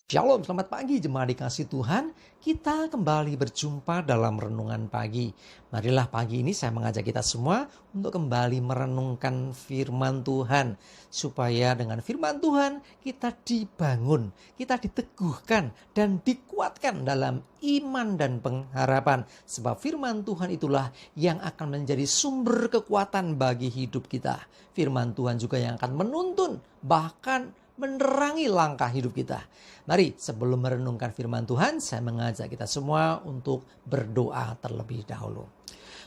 Shalom, selamat pagi jemaat dikasih Tuhan. Kita kembali berjumpa dalam renungan pagi. Marilah pagi ini saya mengajak kita semua untuk kembali merenungkan firman Tuhan. Supaya dengan firman Tuhan kita dibangun, kita diteguhkan dan dikuatkan dalam iman dan pengharapan. Sebab firman Tuhan itulah yang akan menjadi sumber kekuatan bagi hidup kita. Firman Tuhan juga yang akan menuntun, bahkan menerangi langkah hidup kita. Mari sebelum merenungkan firman Tuhan, saya mengajak kita semua untuk berdoa terlebih dahulu.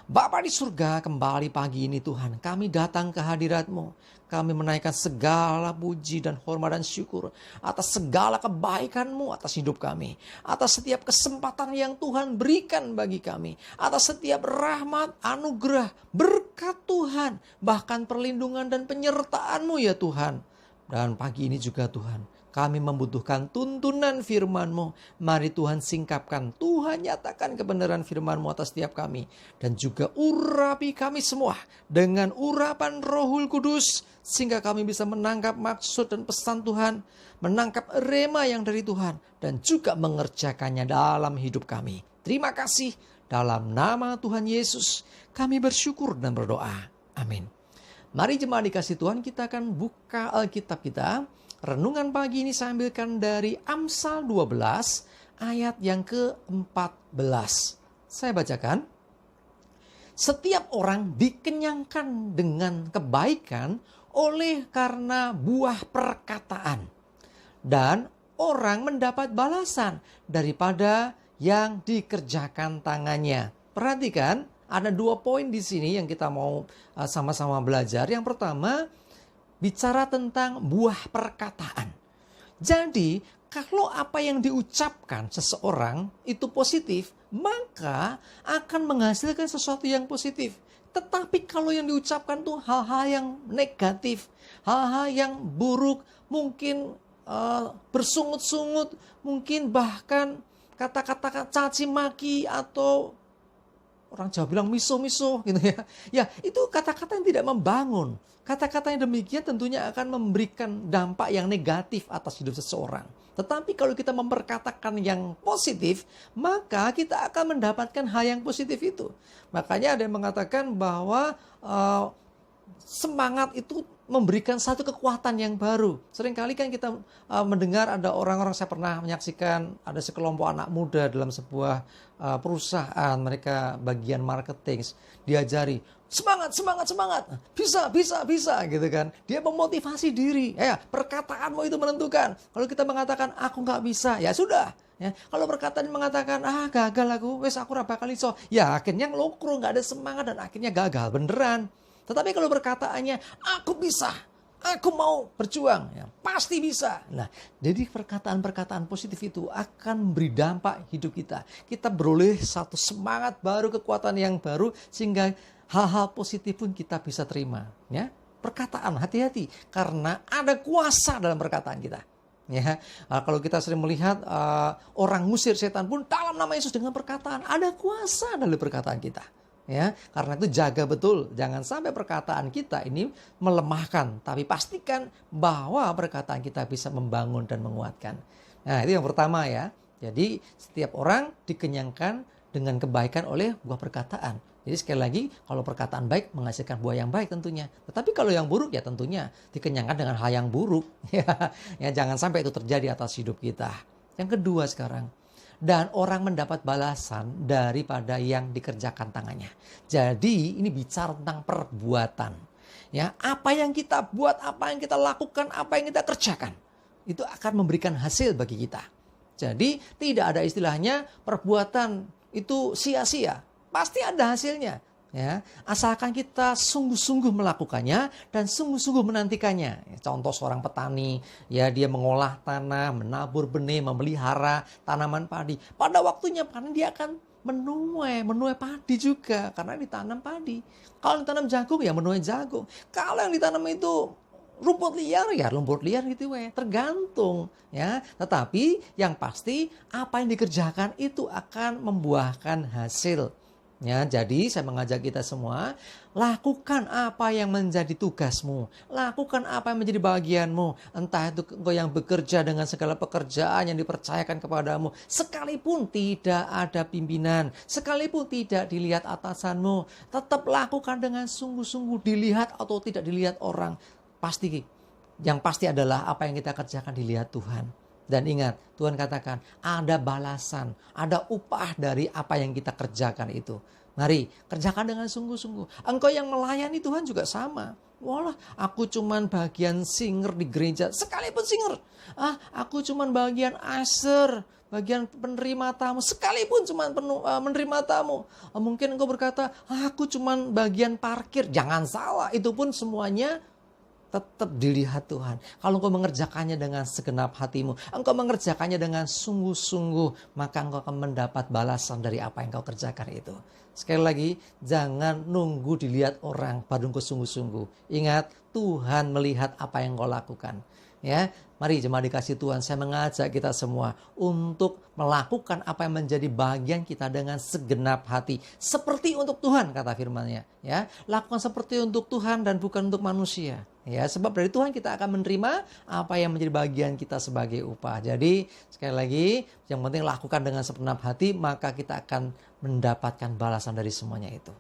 Bapa di surga, kembali pagi ini Tuhan, kami datang ke hadirat-Mu. Kami menaikkan segala puji dan hormat dan syukur atas segala kebaikan-Mu atas hidup kami. Atas setiap kesempatan yang Tuhan berikan bagi kami. Atas setiap rahmat, anugerah, berkat Tuhan. Bahkan perlindungan dan penyertaan-Mu ya Tuhan. Dan pagi ini juga Tuhan, kami membutuhkan tuntunan firman-Mu. Mari Tuhan singkapkan, Tuhan nyatakan kebenaran firman-Mu atas setiap kami. Dan juga urapi kami semua dengan urapan Rohul Kudus. Sehingga kami bisa menangkap maksud dan pesan Tuhan. Menangkap rema yang dari Tuhan. Dan juga mengerjakannya dalam hidup kami. Terima kasih dalam nama Tuhan Yesus. Kami bersyukur dan berdoa. Amin. Mari jemaat dikasih Tuhan, kita akan buka Alkitab kita. Renungan pagi ini saya ambilkan dari Amsal 12 ayat yang ke-14. Saya bacakan. Setiap orang dikenyangkan dengan kebaikan oleh karena buah perkataan. Dan orang mendapat balasan daripada yang dikerjakan tangannya. Perhatikan. Ada 2 poin di sini yang kita mau sama-sama belajar. Yang pertama, bicara tentang buah perkataan. Jadi, kalau apa yang diucapkan seseorang itu positif, maka akan menghasilkan sesuatu yang positif. Tetapi kalau yang diucapkan tuh hal-hal yang negatif, hal-hal yang buruk, mungkin bersungut-sungut, mungkin bahkan kata-kata caci maki atau orang Jawa bilang miso-miso gitu ya. Ya, itu kata-kata yang tidak membangun. Kata-kata yang demikian tentunya akan memberikan dampak yang negatif atas hidup seseorang. Tetapi kalau kita memperkatakan yang positif, maka kita akan mendapatkan hal yang positif itu. Makanya ada yang mengatakan bahwa semangat itu memberikan satu kekuatan yang baru. Seringkali kan kita mendengar ada orang-orang, saya pernah menyaksikan ada sekelompok anak muda dalam sebuah perusahaan, mereka bagian marketing, diajari semangat, semangat, semangat, bisa gitu kan. Dia memotivasi diri, ya perkataanmu itu menentukan. Kalau kita mengatakan aku nggak bisa, ya sudah. Ya, kalau perkataan mengatakan gagal aku, wes aku ora bakal iso, ya akhirnya ngelokro, nggak ada semangat dan akhirnya gagal beneran. Tetapi kalau perkataannya, aku bisa, aku mau berjuang, ya, pasti bisa. Nah, jadi perkataan-perkataan positif itu akan memberi dampak hidup kita. Kita beroleh satu semangat baru, kekuatan yang baru, sehingga hal-hal positif pun kita bisa terima. Ya, perkataan, hati-hati, karena ada kuasa dalam perkataan kita. Ya, kalau kita sering melihat orang ngusir setan pun dalam nama Yesus dengan perkataan, ada kuasa dalam perkataan kita. Ya, karena itu jaga betul, jangan sampai perkataan kita ini melemahkan, tapi pastikan bahwa perkataan kita bisa membangun dan menguatkan. Nah, itu yang pertama ya. Jadi setiap orang dikenyangkan dengan kebaikan oleh buah perkataan. Jadi sekali lagi, kalau perkataan baik menghasilkan buah yang baik tentunya. Tetapi kalau yang buruk ya tentunya dikenyangkan dengan hal yang buruk. Ya, jangan sampai itu terjadi atas hidup kita. Yang kedua sekarang. Dan orang mendapat balasan daripada yang dikerjakan tangannya. Jadi ini bicara tentang perbuatan. Ya, apa yang kita buat, apa yang kita lakukan, apa yang kita kerjakan, itu akan memberikan hasil bagi kita. Jadi tidak ada istilahnya perbuatan itu sia-sia. Pasti ada hasilnya. Ya, asalkan kita sungguh-sungguh melakukannya dan sungguh-sungguh menantikannya. Contoh seorang petani, ya dia mengolah tanah, menabur benih, memelihara tanaman padi. Pada waktunya panen dia akan menuai padi juga karena ditanam padi. Kalau ditanam jagung ya menuai jagung. Kalau yang ditanam itu rumput liar ya rumput liar gitu ya, tergantung ya. Tetapi yang pasti apa yang dikerjakan itu akan membuahkan hasil. Ya, jadi saya mengajak kita semua, lakukan apa yang menjadi tugasmu. Lakukan apa yang menjadi bagianmu. Entah itu engkau yang bekerja dengan segala pekerjaan yang dipercayakan kepadamu. Sekalipun tidak ada pimpinan, sekalipun tidak dilihat atasanmu, tetap lakukan dengan sungguh-sungguh, dilihat atau tidak dilihat orang. Yang pasti adalah apa yang kita kerjakan dilihat Tuhan. Dan ingat, Tuhan katakan ada balasan, ada upah dari apa yang kita kerjakan itu. Mari, kerjakan dengan sungguh-sungguh. Engkau yang melayani Tuhan juga sama. Walah, aku cuman bagian singer di gereja, sekalipun singer. Aku cuman bagian usher, bagian penerima tamu, sekalipun cuman menerima tamu. Mungkin engkau berkata, aku cuman bagian parkir. Jangan salah, itu pun semuanya tetap dilihat Tuhan. Kalau engkau mengerjakannya dengan segenap hatimu, engkau mengerjakannya dengan sungguh-sungguh, maka engkau akan mendapat balasan dari apa yang engkau kerjakan itu. Sekali lagi, jangan nunggu dilihat orang, baru engkau sungguh-sungguh. Ingat, Tuhan melihat apa yang engkau lakukan. Ya, mari jemaat dikasih Tuhan, saya mengajak kita semua untuk melakukan apa yang menjadi bagian kita dengan segenap hati, seperti untuk Tuhan, kata firman-Nya. Ya, lakukan seperti untuk Tuhan dan bukan untuk manusia. Ya, sebab dari Tuhan kita akan menerima apa yang menjadi bagian kita sebagai upah. Jadi sekali lagi, yang penting lakukan dengan segenap hati, maka kita akan mendapatkan balasan dari semuanya itu.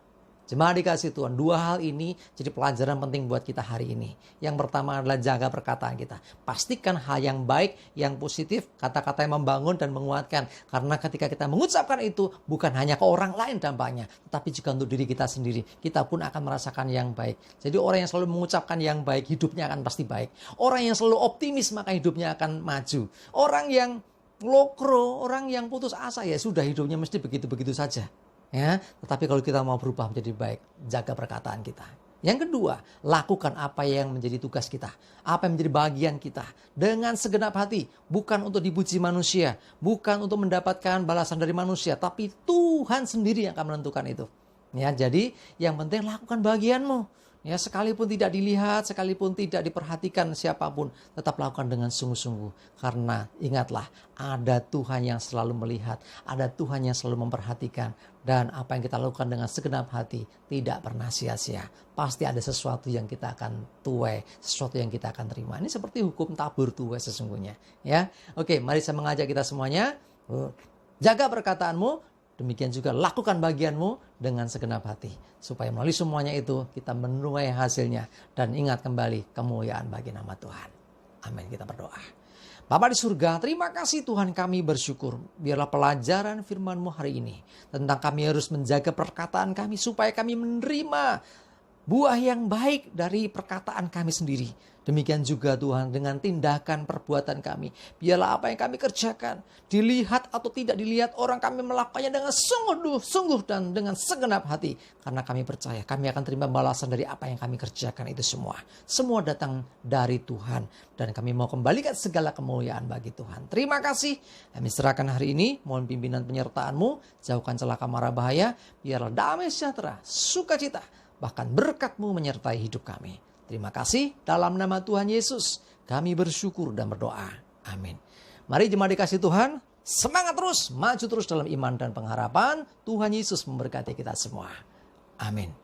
Jemaat dikasih Tuhan, dua hal ini jadi pelajaran penting buat kita hari ini. Yang pertama adalah jaga perkataan kita. Pastikan hal yang baik, yang positif, kata-kata yang membangun dan menguatkan. Karena ketika kita mengucapkan itu, bukan hanya ke orang lain dampaknya, tetapi juga untuk diri kita sendiri. Kita pun akan merasakan yang baik. Jadi orang yang selalu mengucapkan yang baik, hidupnya akan pasti baik. Orang yang selalu optimis, maka hidupnya akan maju. Orang yang lokro, orang yang putus asa, ya sudah hidupnya mesti begitu-begitu saja. Ya, tetapi kalau kita mau berubah menjadi baik, jaga perkataan kita. Yang kedua, lakukan apa yang menjadi tugas kita, apa yang menjadi bagian kita dengan segenap hati, bukan untuk dipuji manusia, bukan untuk mendapatkan balasan dari manusia, tapi Tuhan sendiri yang akan menentukan itu. Ya, jadi yang penting lakukan bagianmu. Ya, sekalipun tidak dilihat, sekalipun tidak diperhatikan siapapun, tetap lakukan dengan sungguh-sungguh. Karena ingatlah, ada Tuhan yang selalu melihat, ada Tuhan yang selalu memperhatikan. Dan apa yang kita lakukan dengan segenap hati tidak pernah sia-sia. Pasti ada sesuatu yang kita akan tuai, sesuatu yang kita akan terima. Ini seperti hukum tabur tuai sesungguhnya. Ya, oke, mari saya mengajak kita semuanya, jaga perkataanmu. Demikian juga lakukan bagianmu dengan segenap hati. Supaya melalui semuanya itu kita menuai hasilnya. Dan ingat kembali kemuliaan bagi nama Tuhan. Amin, kita berdoa. Bapa di surga, terima kasih Tuhan, kami bersyukur. Biarlah pelajaran firman-Mu hari ini. Tentang kami harus menjaga perkataan kami supaya kami menerima buah yang baik dari perkataan kami sendiri. Demikian juga Tuhan dengan tindakan perbuatan kami. Biarlah apa yang kami kerjakan, dilihat atau tidak dilihat orang, kami melakukannya dengan sungguh dan dengan segenap hati. Karena kami percaya kami akan terima balasan dari apa yang kami kerjakan itu semua. Semua datang dari Tuhan. Dan kami mau kembalikan segala kemuliaan bagi Tuhan. Terima kasih. Kami serahkan hari ini. Mohon pimpinan penyertaan-Mu. Jauhkan celaka mara bahaya. Biarlah damai sejahtera, sukacita, bahkan berkat-Mu menyertai hidup kami. Terima kasih, dalam nama Tuhan Yesus kami bersyukur dan berdoa. Amin. Mari jemaat dikasih Tuhan, semangat terus, maju terus dalam iman dan pengharapan. Tuhan Yesus memberkati kita semua. Amin.